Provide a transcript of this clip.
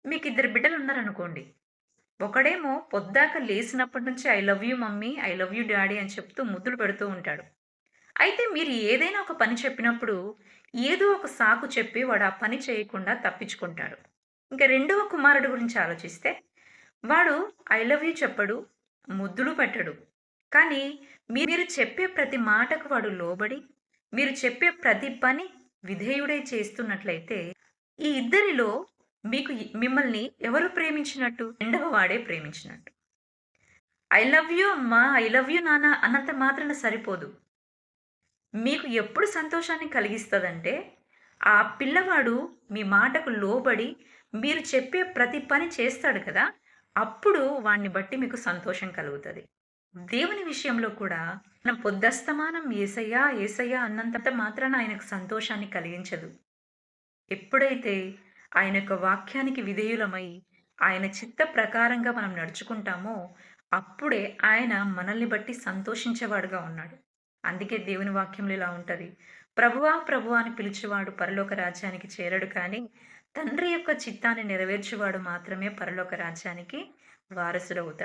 మీకిద్దరు బిడ్డలున్నారనుకోండి. ఒకడేమో పొద్దాక లేసినప్పటి నుంచి I love you mummy, I love you daddy అని చెప్తూ ముద్దులు పెడుతూ ఉంటాడు. అయితే మీరు ఏదైనా ఒక పని చెప్పినప్పుడు ఏదో ఒక సాకు చెప్పి వాడు ఆ పని చేయకుండా తప్పించుకుంటాడు. ఇంక రెండవ కుమారుడు గురించి ఆలోచిస్తే వాడు ఐ లవ్ యూ చెప్పడు, ముద్దులు పెట్టడు. కానీ మీరు చెప్పే ప్రతి మాటకు వాడు లోబడి, మీరు చెప్పే ప్రతి పని విధేయుడై చేస్తున్నట్లయితే ఈ ఇద్దరిలో మీకు మిమ్మల్ని ఎవరు ప్రేమించినట్టు? రెండవ వాడే ప్రేమించినట్టు. ఐ లవ్ యూ అమ్మా, ఐ లవ్ యూ నాన్న అన్నంత మాత్రాన సరిపోదు. మీకు ఎప్పుడు సంతోషాన్ని కలిగిస్తదంటే, ఆ పిల్లవాడు మీ మాటకు లోబడి, మీరు చెప్పే ప్రతి పని చేస్తాడు కదా! అప్పుడు వాడిని బట్టి మీకు సంతోషం కలుగుతది. దేవుని విషయంలో కూడా మనం పొద్దస్తమానం యేసయ్యా, యేసయ్యా అన్నంత మాత్రాన ఆయనకు సంతోషాన్ని కలిగించదు. ఎప్పుడైతే ఆయన యొక్క వాక్యానికి విధేయులమై, ఆయన చిత్త ప్రకారంగా మనం నడుచుకుంటామో, అప్పుడే ఆయన మనల్ని బట్టి సంతోషించేవాడుగా ఉన్నాడు. అందుకే దేవుని వాక్యంలో ఇలా ఉంటది. ప్రభువా, ప్రభువా అని పిలిచేవాడు పరలోక రాజ్యానికి చేరడు కానీ, తండ్రి యొక్క చిత్తాన్ని నెరవేర్చువాడు మాత్రమే పరలోక రాజ్యానికి వారసుడవుతాడు.